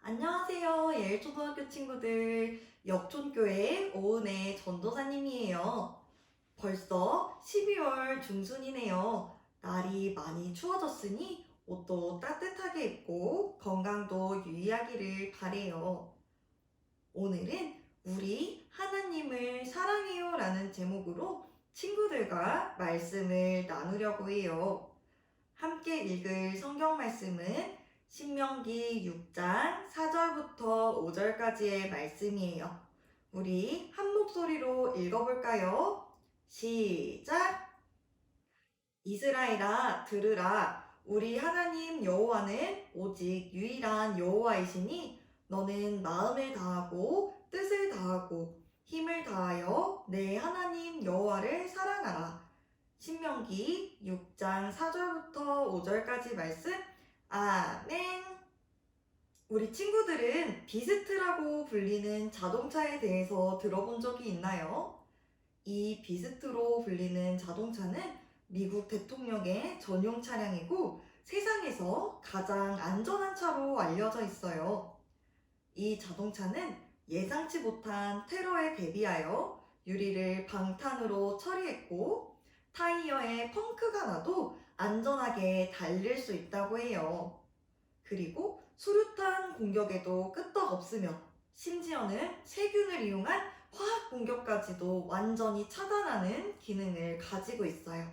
안녕하세요. 예일초등학교 친구들. 역촌교회 오은혜 전도사님이에요. 벌써 12월 중순이네요. 날이 많이 추워졌으니 옷도 따뜻하게 입고 건강도 유의하기를 바래요. 오늘은 우리 하나님을 사랑해요 라는 제목으로 친구들과 말씀을 나누려고 해요. 함께 읽을 성경 말씀은 신명기 6장 4절부터 5절까지의 말씀이에요. 우리 한 목소리로 읽어볼까요? 시작! 이스라엘아 들으라. 우리 하나님 여호와는 오직 유일한 여호와이시니 너는 마음을 다하고 뜻을 다하고 힘을 다하여 내 하나님 여호와를 사랑하라. 신명기 6장 4절부터 5절까지 말씀. 아멘. 우리 친구들은 비스트라고 불리는 자동차에 대해서 들어본 적이 있나요? 이 비스트로 불리는 자동차는 미국 대통령의 전용 차량이고 세상에서 가장 안전한 차로 알려져 있어요. 이 자동차는 예상치 못한 테러에 대비하여 유리를 방탄으로 처리했고 타이어에 펑크가 나도 안전하게 달릴 수 있다고 해요. 그리고 수류탄 공격에도 끄떡없으며 심지어는 세균을 이용한 화학 공격까지도 완전히 차단하는 기능을 가지고 있어요.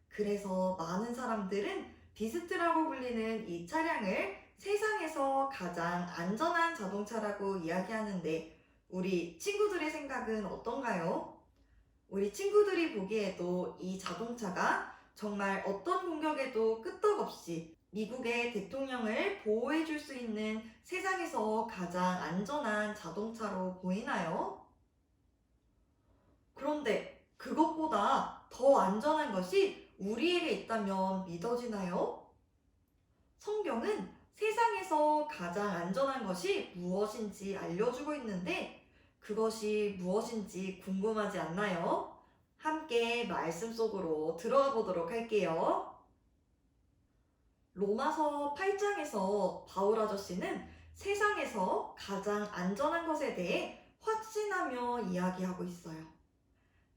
그래서 많은 사람들은 비스트라고 불리는 이 차량을 세상에서 가장 안전한 자동차라고 이야기하는데 우리 친구들의 생각은 어떤가요? 우리 친구들이 보기에도 이 자동차가 정말 어떤 공격에도 끄떡없이 미국의 대통령을 보호해 줄 수 있는 세상에서 가장 안전한 자동차로 보이나요? 그런데 그것보다 더 안전한 것이 우리에게 있다면 믿어지나요? 성경은 세상에서 가장 안전한 것이 무엇인지 알려주고 있는데 그것이 무엇인지 궁금하지 않나요? 함께 말씀 속으로 들어가 보도록 할게요. 로마서 8장에서 바울 아저씨는 세상에서 가장 안전한 것에 대해 확신하며 이야기하고 있어요.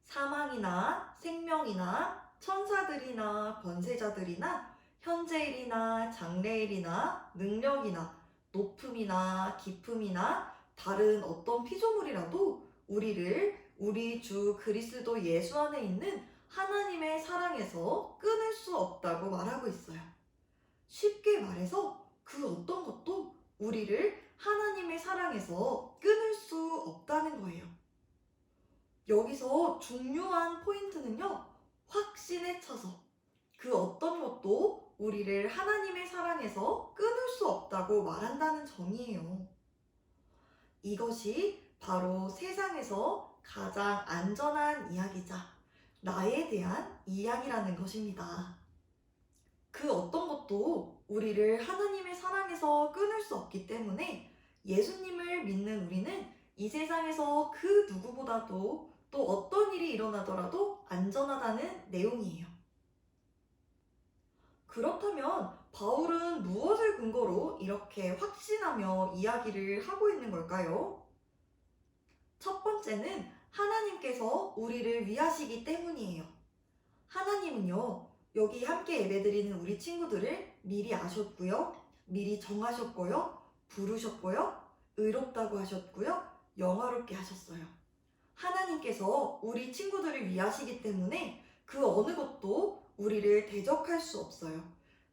사망이나 생명이나 천사들이나 권세자들이나 현재일이나 장래일이나 능력이나 높음이나 깊음이나 다른 어떤 피조물이라도 우리를 우리 주 그리스도 예수 안에 있는 하나님의 사랑에서 끊을 수 없다고 말하고 있어요. 쉽게 말해서 그 어떤 것도 우리를 하나님의 사랑에서 끊을 수 없다는 거예요. 여기서 중요한 포인트는요, 확신에 차서 그 어떤 것도 우리를 하나님의 사랑에서 끊을 수 없다고 말한다는 점이에요. 이것이 바로 세상에서 가장 안전한 이야기자, 나에 대한 이야기라는 것입니다. 그 어떤 것도 우리를 하나님의 사랑에서 끊을 수 없기 때문에 예수님을 믿는 우리는 이 세상에서 그 누구보다도 또 어떤 일이 일어나더라도 안전하다는 내용이에요. 그렇다면 바울은 무엇을 근거로 이렇게 확신하며 이야기를 하고 있는 걸까요? 첫 번째는 하나님께서 우리를 위하시기 때문이에요. 하나님은요, 여기 함께 예배드리는 우리 친구들을 미리 아셨고요, 미리 정하셨고요, 부르셨고요, 의롭다고 하셨고요, 영화롭게 하셨어요. 하나님께서 우리 친구들을 위하시기 때문에 그 어느 것도 우리를 대적할 수 없어요.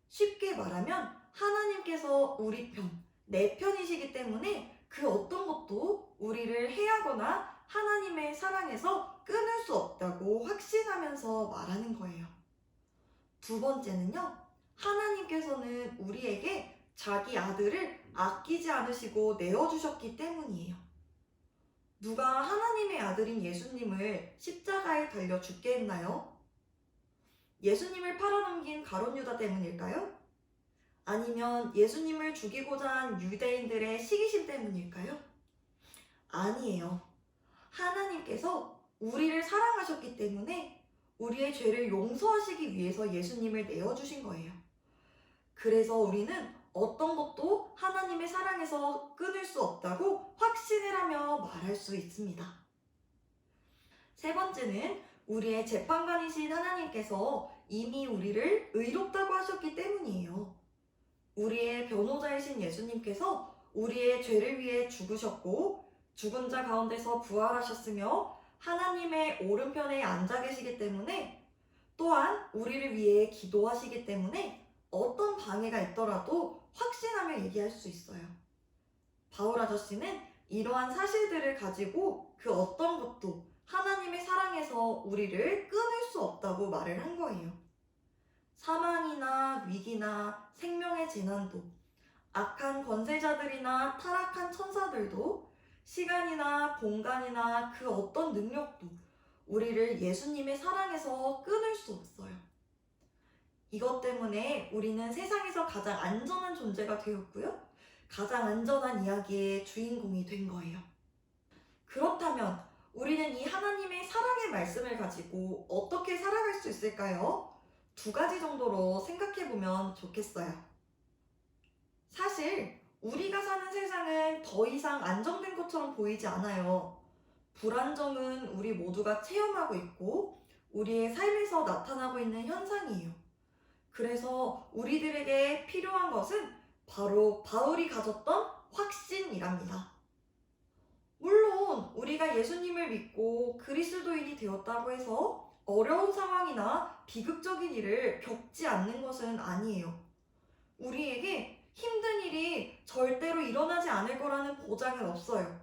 쉽게 말하면 하나님께서 우리 편, 내 편이시기 때문에 그 어떤 것도 우리를 해하거나 하나님의 사랑에서 끊을 수 없다고 확신하면서 말하는 거예요. 두 번째는요, 하나님께서는 우리에게 자기 아들을 아끼지 않으시고 내어주셨기 때문이에요. 누가 하나님의 아들인 예수님을 십자가에 달려 죽게 했나요? 예수님을 팔아넘긴 가룟 유다 때문일까요? 아니면 예수님을 죽이고자 한 유대인들의 시기심 때문일까요? 아니에요. 하나님께서 우리를 사랑하셨기 때문에 우리의 죄를 용서하시기 위해서 예수님을 내어주신 거예요. 그래서 우리는 어떤 것도 하나님의 사랑에서 끊을 수 없다고 확신을 하며 말할 수 있습니다. 세 번째는 우리의 재판관이신 하나님께서 이미 우리를 의롭다고 하셨기 때문이에요. 우리의 변호자이신 예수님께서 우리의 죄를 위해 죽으셨고 죽은 자 가운데서 부활하셨으며 하나님의 오른편에 앉아 계시기 때문에 또한 우리를 위해 기도하시기 때문에 어떤 방해가 있더라도 확신하며 얘기할 수 있어요. 바울 아저씨는 이러한 사실들을 가지고 그 어떤 것도 하나님의 사랑에서 우리를 끊을 수 없다고 말을 한 거예요. 사망이나 위기나 생명의 재난도, 악한 권세자들이나 타락한 천사들도, 시간이나 공간이나 그 어떤 능력도 우리를 예수님의 사랑에서 끊을 수 없어요. 이것 때문에 우리는 세상에서 가장 안전한 존재가 되었고요. 가장 안전한 이야기의 주인공이 된 거예요. 그렇다면 우리는 이 하나님의 사랑의 말씀을 가지고 어떻게 살아갈 수 있을까요? 두 가지 정도로 생각해 보면 좋겠어요. 사실 우리가 사는 세상은 더 이상 안정된 것처럼 보이지 않아요. 불안정은 우리 모두가 체험하고 있고 우리의 삶에서 나타나고 있는 현상이에요. 그래서 우리들에게 필요한 것은 바로 바울이 가졌던 확신이랍니다. 물론 우리가 예수님을 믿고 그리스도인이 되었다고 해서 어려운 상황이나 비극적인 일을 겪지 않는 것은 아니에요. 우리에게 힘든 일이 절대로 일어나지 않을 거라는 보장은 없어요.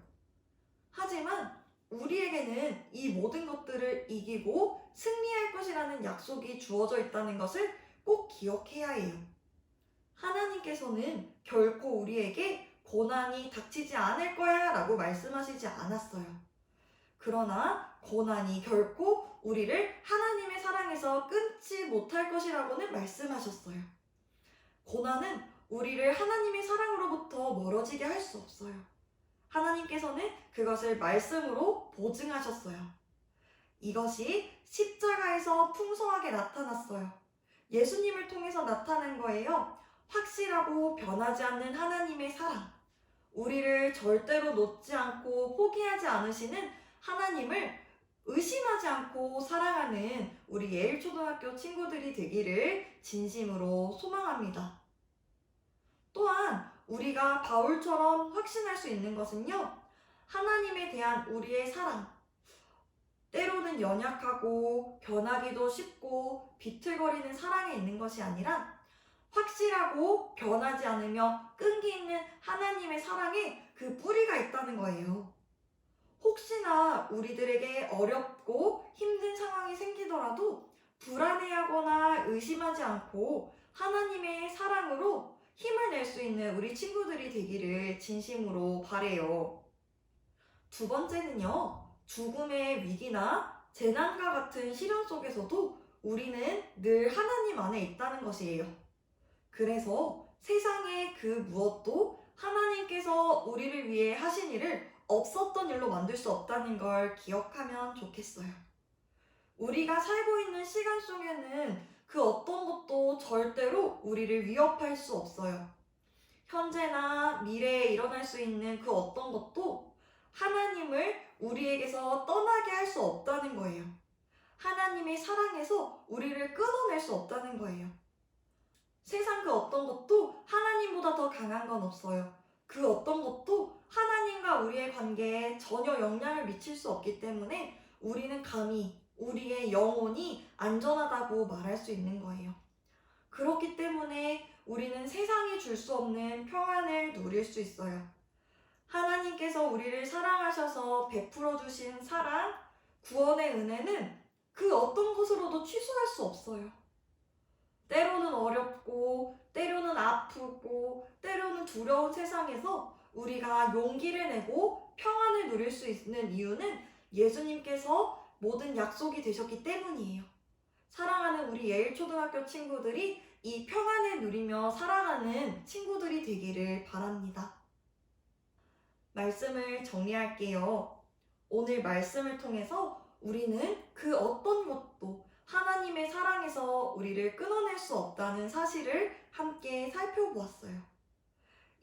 하지만 우리에게는 이 모든 것들을 이기고 승리할 것이라는 약속이 주어져 있다는 것을 꼭 기억해야 해요. 하나님께서는 결코 우리에게 고난이 닥치지 않을 거야 라고 말씀하시지 않았어요. 그러나 고난이 결코 우리를 하나님의 사랑에서 끊지 못할 것이라고는 말씀하셨어요. 고난은 우리를 하나님의 사랑으로부터 멀어지게 할 수 없어요. 하나님께서는 그것을 말씀으로 보증하셨어요. 이것이 십자가에서 풍성하게 나타났어요. 예수님을 통해서 나타난 거예요. 확실하고 변하지 않는 하나님의 사랑. 우리를 절대로 놓지 않고 포기하지 않으시는 하나님을 의심하지 않고 사랑하는 우리 예일초등학교 친구들이 되기를 진심으로 소망합니다. 또한 우리가 바울처럼 확신할 수 있는 것은요, 하나님에 대한 우리의 사랑. 때로는 연약하고 변하기도 쉽고 비틀거리는 사랑에 있는 것이 아니라 확실하고 변하지 않으며 끈기 있는 하나님의 사랑에 그 뿌리가 있다는 거예요. 혹시나 우리들에게 어렵고 힘든 상황이 생기더라도 불안해하거나 의심하지 않고 하나님의 사랑으로 힘을 낼 수 있는 우리 친구들이 되기를 진심으로 바래요. 두 번째는요, 죽음의 위기나 재난과 같은 시련 속에서도 우리는 늘 하나님 안에 있다는 것이에요. 그래서 세상의 그 무엇도 하나님께서 우리를 위해 하신 일을 없었던 일로 만들 수 없다는 걸 기억하면 좋겠어요. 우리가 살고 있는 시간 속에는 그 어떤 것도 절대로 우리를 위협할 수 없어요. 현재나 미래에 일어날 수 있는 그 어떤 것도 하나님을 우리에게서 떠나게 할 수 없다는 거예요. 하나님의 사랑에서 우리를 끊어낼 수 없다는 거예요. 세상 그 어떤 것도 하나님보다 더 강한 건 없어요. 그 어떤 것도 하나님과 우리의 관계에 전혀 영향을 미칠 수 없기 때문에 우리는 감히 우리의 영혼이 안전하다고 말할 수 있는 거예요. 그렇기 때문에 우리는 세상이 줄 수 없는 평안을 누릴 수 있어요. 하나님께서 우리를 사랑하셔서 베풀어 주신 사랑, 구원의 은혜는 그 어떤 것으로도 취소할 수 없어요. 때로는 어렵고, 때로는 아프고, 때로는 두려운 세상에서 우리가 용기를 내고 평안을 누릴 수 있는 이유는 예수님께서 모든 약속이 되셨기 때문이에요. 사랑하는 우리 예일초등학교 친구들이 이 평안을 누리며 살아가는 친구들이 되기를 바랍니다. 말씀을 정리할게요. 오늘 말씀을 통해서 우리는 그 어떤 것도 하나님의 사랑에서 우리를 끊어낼 수 없다는 사실을 함께 살펴보았어요.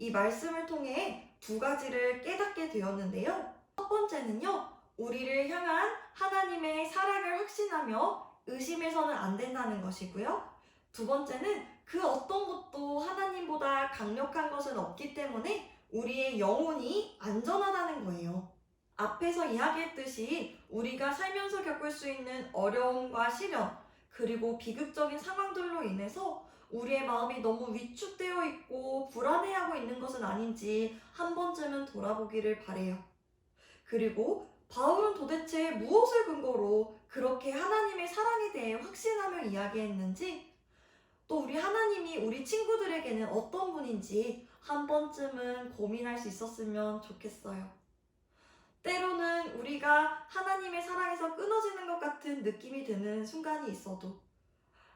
이 말씀을 통해 두 가지를 깨닫게 되었는데요. 첫 번째는요, 우리를 향한 하나님의 사랑을 확신하며 의심해서는 안 된다는 것이고요. 두 번째는 그 어떤 것도 하나님보다 강력한 것은 없기 때문에 우리의 영혼이 안전하다는 거예요. 앞에서 이야기했듯이 우리가 살면서 겪을 수 있는 어려움과 시련, 그리고 비극적인 상황들로 인해서 우리의 마음이 너무 위축되어 있고 불안해하고 있는 것은 아닌지 한 번쯤은 돌아보기를 바래요. 그리고 바울은 도대체 무엇을 근거로 그렇게 하나님의 사랑에 대해 확신하며 이야기했는지, 또 우리 하나님이 우리 친구들에게는 어떤 분인지 한 번쯤은 고민할 수 있었으면 좋겠어요. 때로는 우리가 하나님의 사랑에서 끊어지는 것 같은 느낌이 드는 순간이 있어도,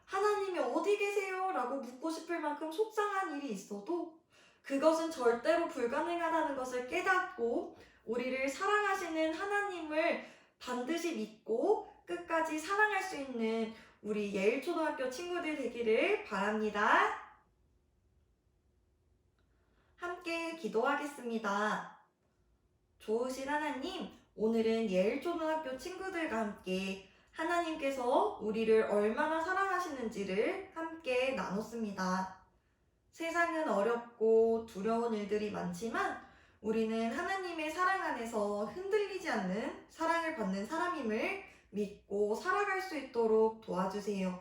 하나님이 어디 계세요? 라고 묻고 싶을 만큼 속상한 일이 있어도 그것은 절대로 불가능하다는 것을 깨닫고 우리를 사랑하시는 하나님을 반드시 믿고 끝까지 사랑할 수 있는 우리 예일초등학교 친구들 되기를 바랍니다. 함께 기도하겠습니다. 좋으신 하나님, 오늘은 예일초등학교 친구들과 함께 하나님께서 우리를 얼마나 사랑하시는지를 함께 나눴습니다. 세상은 어렵고 두려운 일들이 많지만 우리는 하나님의 사랑 안에서 흔들리지 않는 사랑을 받는 사람임을 믿고 살아갈 수 있도록 도와주세요.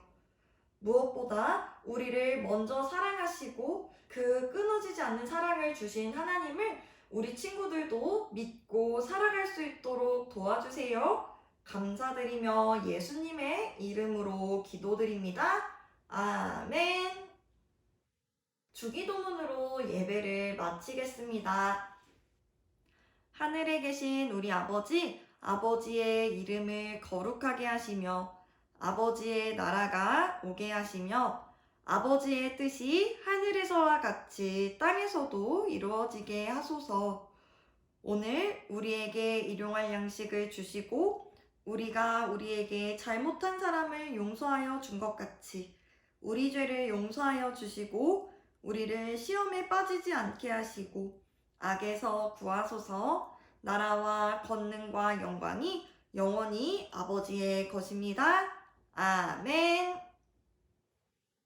무엇보다 우리를 먼저 사랑하시고 그 끊어지지 않는 사랑을 주신 하나님을 우리 친구들도 믿고 살아갈 수 있도록 도와주세요. 감사드리며 예수님의 이름으로 기도드립니다. 아멘. 주기도문으로 예배를 마치겠습니다. 하늘에 계신 우리 아버지, 아버지의 이름을 거룩하게 하시며 아버지의 나라가 오게 하시며 아버지의 뜻이 하늘에서와 같이 땅에서도 이루어지게 하소서. 오늘 우리에게 일용할 양식을 주시고 우리가 우리에게 잘못한 사람을 용서하여 준 것 같이 우리 죄를 용서하여 주시고 우리를 시험에 빠지지 않게 하시고 악에서 구하소서. 나라와 권능과 영광이 영원히 아버지의 것입니다. 아멘.